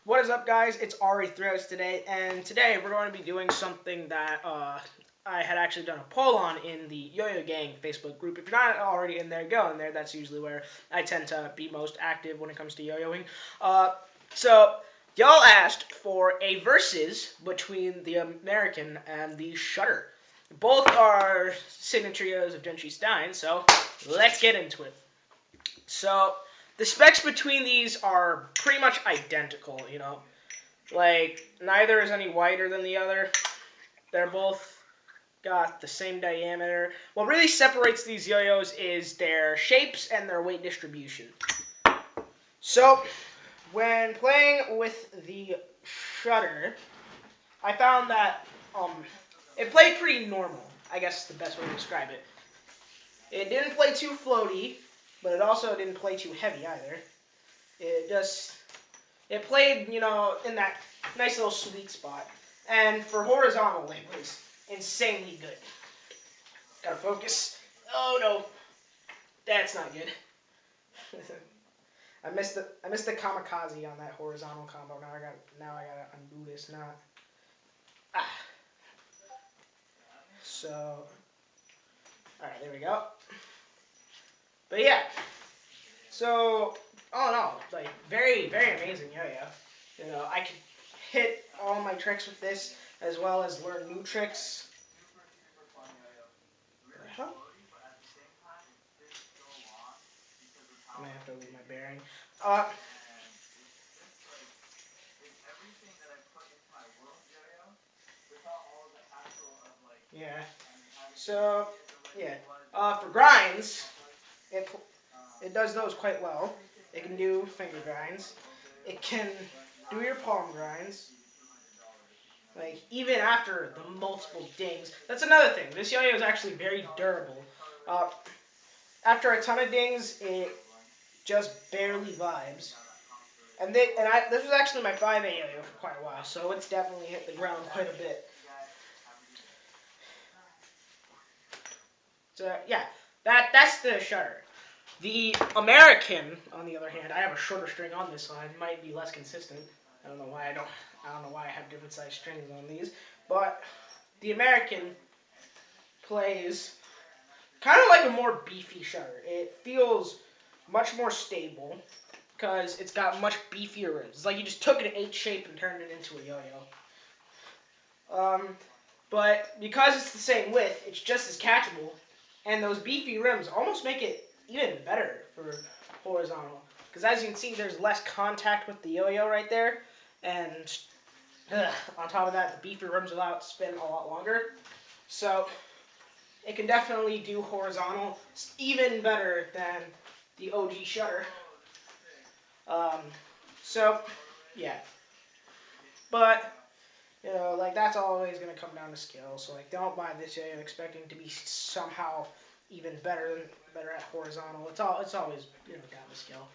What is up, guys? It's Ari Throws today, and today we're going to be doing something that I had actually done a poll on in the Yo-Yo Gang Facebook group. If you're not already in there, go in there. That's usually where I tend to be most active when it comes to yo-yoing. So y'all asked for a versus between the American and the Shutter. Both are signature yo-yos of Gentry Stein, so let's get into it. So the specs between these are pretty much identical. Like, neither is any wider than the other. They're both got the same diameter. What really separates these yo-yos is their shapes and their weight distribution. So, when playing with the Shutter, I found that it played pretty normal. I guess is the best way to describe it. It didn't play too floaty, but it also didn't play too heavy either. It just It played, in that nice little sweet spot. And for horizontal, it was insanely good. Gotta focus. Oh no, that's not good. I missed the kamikaze on that horizontal combo. Now I gotta undo this. Not. Ah. So, all right, there we go. But yeah. So, oh no, like very very amazing yo-yo. I could hit all my tricks with this as well as learn new tricks. What the hell? I might have to leave my bearing. Uh, yeah. So, yeah. For grinds, it it does those quite well. It can do finger grinds. It can do your palm grinds. Like, even after the multiple dings. That's another thing. This yo-yo is actually very durable. Uh, After a ton of dings, it just barely vibes. This was actually my 5A yo-yo for quite a while, so it's definitely hit the ground quite a bit. So yeah, that's the Shutter. The American, on the other hand, I have a shorter string on this line. Might be less consistent. I don't know why I have different size strings on these, but the American plays kind of like a more beefy Shutter. It feels much more stable because it's got much beefier rims. It's like you just took an H shape and turned it into a yo-yo. But because it's the same width, it's just as catchable, and those beefy rims almost make it even better for horizontal. Because as you can see, there's less contact with the yo-yo right there, and on top of that, the beefy rims allow it to spin a lot longer. So it can definitely do horizontal even better than the OG Shutter. Um, so yeah, but like that's always going to come down to skill. So like, don't buy this yo expecting to be somehow even better at horizontal. It's always down to skill.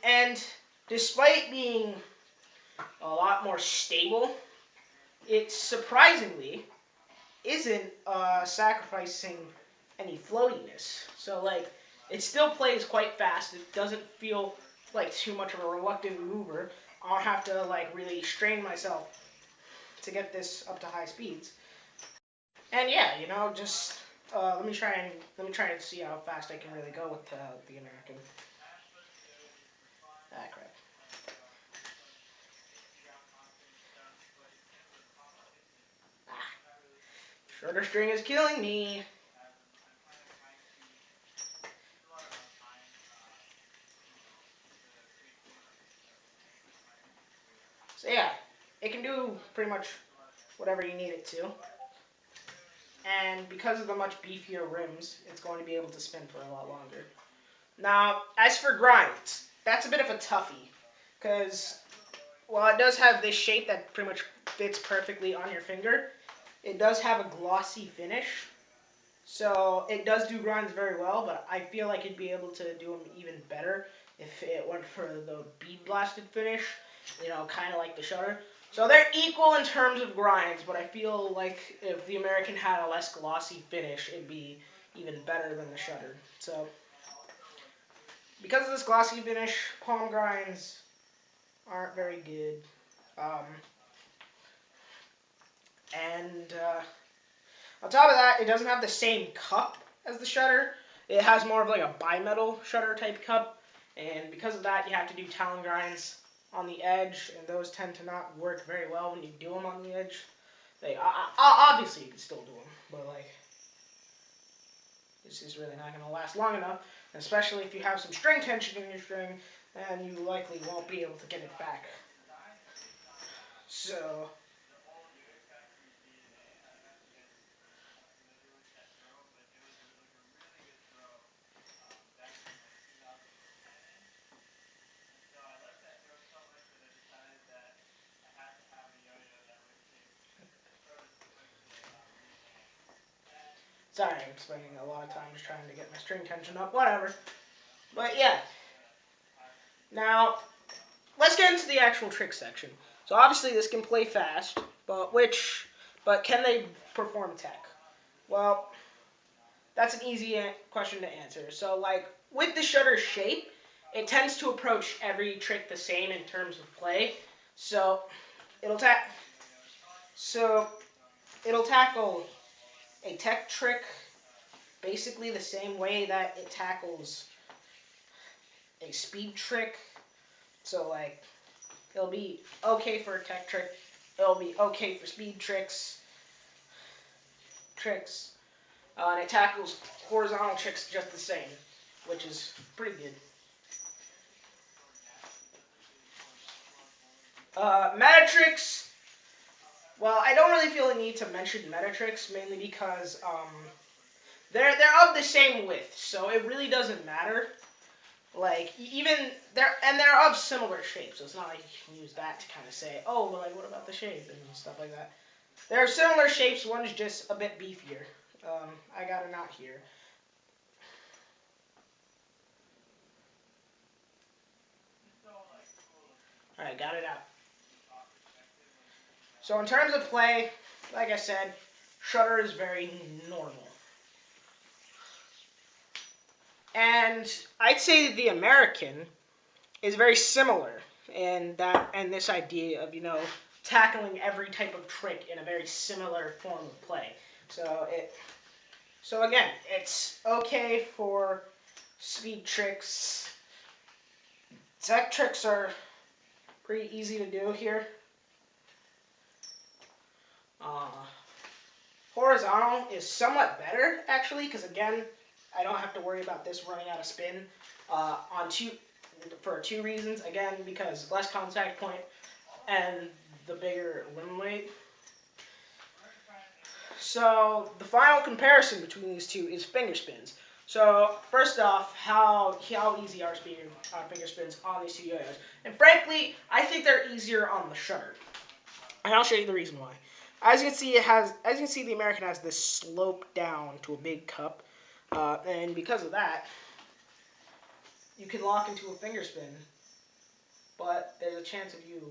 And despite being a lot more stable, it surprisingly isn't sacrificing any floatiness. So like, it still plays quite fast. It doesn't feel like too much of a reluctant mover. I don't have to like really strain myself to get this up to high speeds. And yeah, just let me try and see how fast I can really go with the American. Ah, crap. Ah, shorter string is killing me. So yeah, it can do pretty much whatever you need it to. And because of the much beefier rims, it's going to be able to spin for a lot longer. Now, as for grinds, that's a bit of a toughie, because while it does have this shape that pretty much fits perfectly on your finger, it does have a glossy finish. So it does do grinds very well, but I feel like it'd be able to do them even better if it went for the bead blasted finish, kind of like the Shutter. So they're equal in terms of grinds, but I feel like if the American had a less glossy finish, it'd be even better than the Shutter. So because of this glossy finish, palm grinds aren't very good. Um, and on top of that, it doesn't have the same cup as the shutter. It has more of like a bimetal shutter type cup, and because of that, you have to do talon grinds on the edge, and those tend to not work very well when you do them on the edge. Like, obviously you can still do them, but like this is really not going to last long enough, especially if you have some string tension in your string, and you likely won't be able to get it back. So, sorry, I'm spending a lot of time just trying to get my string tension up, whatever. But yeah, now let's get into the actual trick section. So obviously this can play fast, but can they perform tech? Well, that's an easy question to answer. So like with the shutter shape, it tends to approach every trick the same in terms of play. So it'll ta- so it'll tackle a tech trick basically the same way that it tackles a speed trick. So like it'll be okay for a tech trick, it'll be okay for speed tricks, and it tackles horizontal tricks just the same, which is pretty good. Meta tricks. Well, I don't really feel the need to mention meta tricks mainly because they're of the same width, so it really doesn't matter. Like even they're of similar shapes, so it's not like you can use that to kind of say, oh, well, like what about the shape and stuff like that. They're similar shapes. One's just a bit beefier. I got a knot here. All right, got it out. So in terms of play, like I said, shutter is very normal, and I'd say the American is very similar in that and this idea of tackling every type of trick in a very similar form of play. So again, it's okay for speed tricks. Tech tricks are pretty easy to do here. Uh, Horizontal is somewhat better actually because again, I don't have to worry about this running out of spin on two for two reasons. Again, because less contact point and the bigger limb weight. So the final comparison between these two is finger spins. So first off, how easy are finger spins on these two yo-yos? And frankly, I think they're easier on the shutter. And I'll show you the reason why. As you can see, the American has this slope down to a big cup, and because of that, you can lock into a finger spin, but there's a chance of you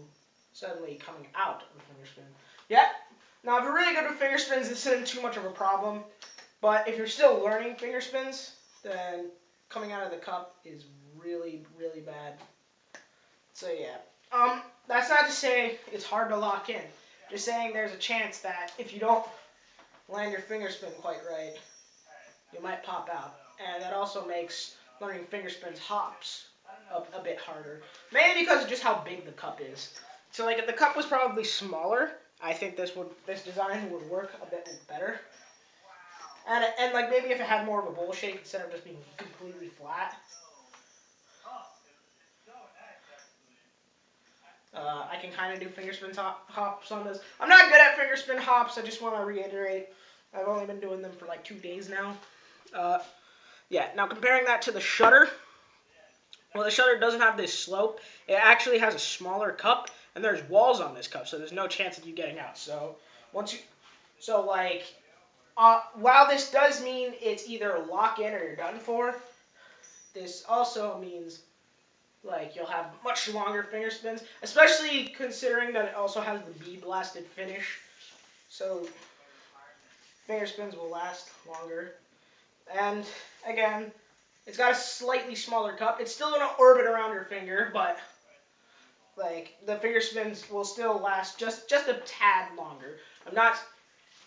suddenly coming out of a finger spin. Yeah. Now, if you're really good with finger spins, this isn't too much of a problem. But if you're still learning finger spins, then coming out of the cup is really, really bad. So yeah. That's not to say it's hard to lock in. Just saying there's a chance that if you don't land your finger spin quite right, you might pop out. And that also makes learning finger spins hops a bit harder. Mainly because of just how big the cup is. So like if the cup was probably smaller, I think this design would work a bit better. And like maybe if it had more of a bowl shape instead of just being completely flat. I can kind of do finger spin hops on this. I'm not good at finger spin hops. I just want to reiterate. I've only been doing them for like 2 days now. Uh, yeah. Now comparing that to the shutter. Well, the shutter doesn't have this slope. It actually has a smaller cup, and there's walls on this cup, so there's no chance of you getting out. So once you, so like, while this does mean it's either lock in or you're done for, this also means like you'll have much longer finger spins, especially considering that it also has the bead blasted finish. So finger spins will last longer. And again, it's got a slightly smaller cup. It's still going to orbit around your finger, but like the finger spins will still last just a tad longer. I'm not.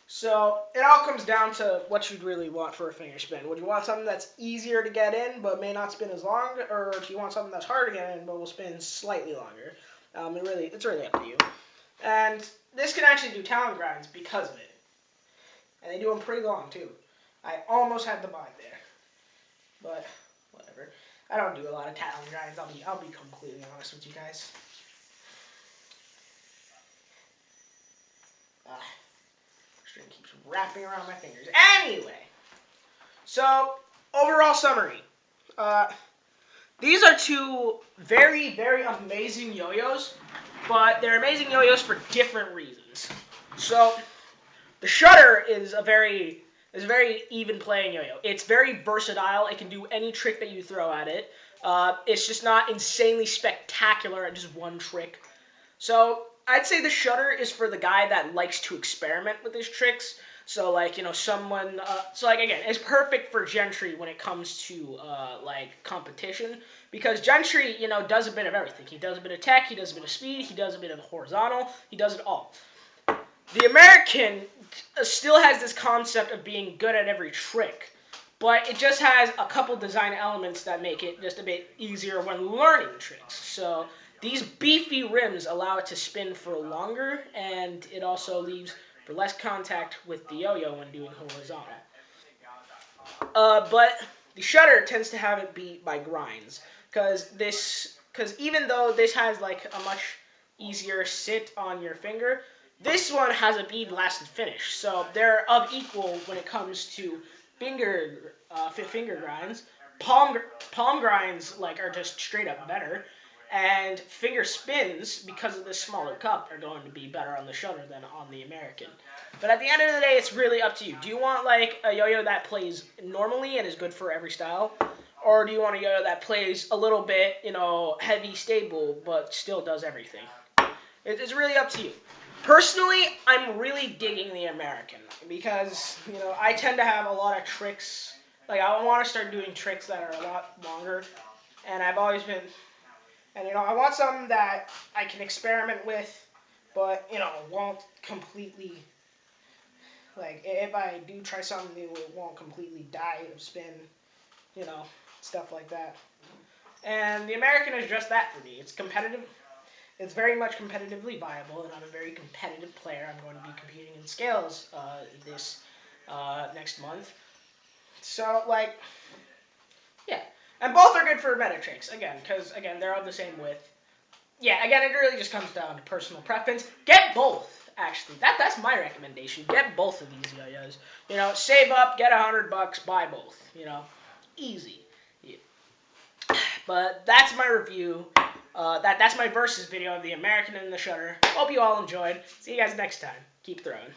So it all comes down to what you'd really want for a finger spin. Would you want something that's easier to get in but may not spin as long, or do you want something that's hard to get in but will spin slightly longer? It's really up to you. And this can actually do talent grinds because of it, and they do them pretty long too. I almost had the bind there, but whatever. I don't do a lot of talent grinds. I'll be completely honest with you guys. String keeps wrapping around my fingers. Anyway, so overall summary. These are two very, very amazing yo-yos, but they're amazing yo-yos for different reasons. So the Shutter is a very even playing yo-yo. It's very versatile. It can do any trick that you throw at it. It's just not insanely spectacular at just one trick. So I'd say the Shutter is for the guy that likes to experiment with his tricks. So like, someone. So like again, it's perfect for Gentry when it comes to like competition, because Gentry does a bit of everything. He does a bit of tech. He does a bit of speed. He does a bit of horizontal. He does it all. The American still has this concept of being good at every trick, but it just has a couple design elements that make it just a bit easier when learning tricks. So these beefy rims allow it to spin for longer, and it also leaves for less contact with the yo-yo when doing horizontal. But the Shutter tends to have it beat by grinds, because even though this has like a much easier sit on your finger, this one has a bead lasted finish, so they're of equal when it comes to finger grinds. Palm grinds are just straight up better, and finger spins, because of this smaller cup, are going to be better on the Shutter than on the American. But at the end of the day, it's really up to you. Do you want a yo-yo that plays normally and is good for every style, or do you want a yo-yo that plays a little bit heavy, stable, but still does everything? It's really up to you. Personally, I'm really digging the American, because, I tend to have a lot of tricks. I want to start doing tricks that are a lot longer, and I've always been, and, I want something that I can experiment with, but, won't completely, if I do try something new, it won't completely die of spin, stuff like that. And the American is just that for me. It's competitive. It's very much competitively viable, and I'm a very competitive player. I'm going to be competing in scales this next month. So, yeah. And both are good for meta tricks, because, they're of the same width. Yeah, again, it really just comes down to personal preference. Get both, actually. That's my recommendation. Get both of these yo-yos. Save up, get $100, buy both. Easy. Yeah. But that's my review. That's my versus video of the American and the Shutter. Hope you all enjoyed. See you guys next time. Keep throwing.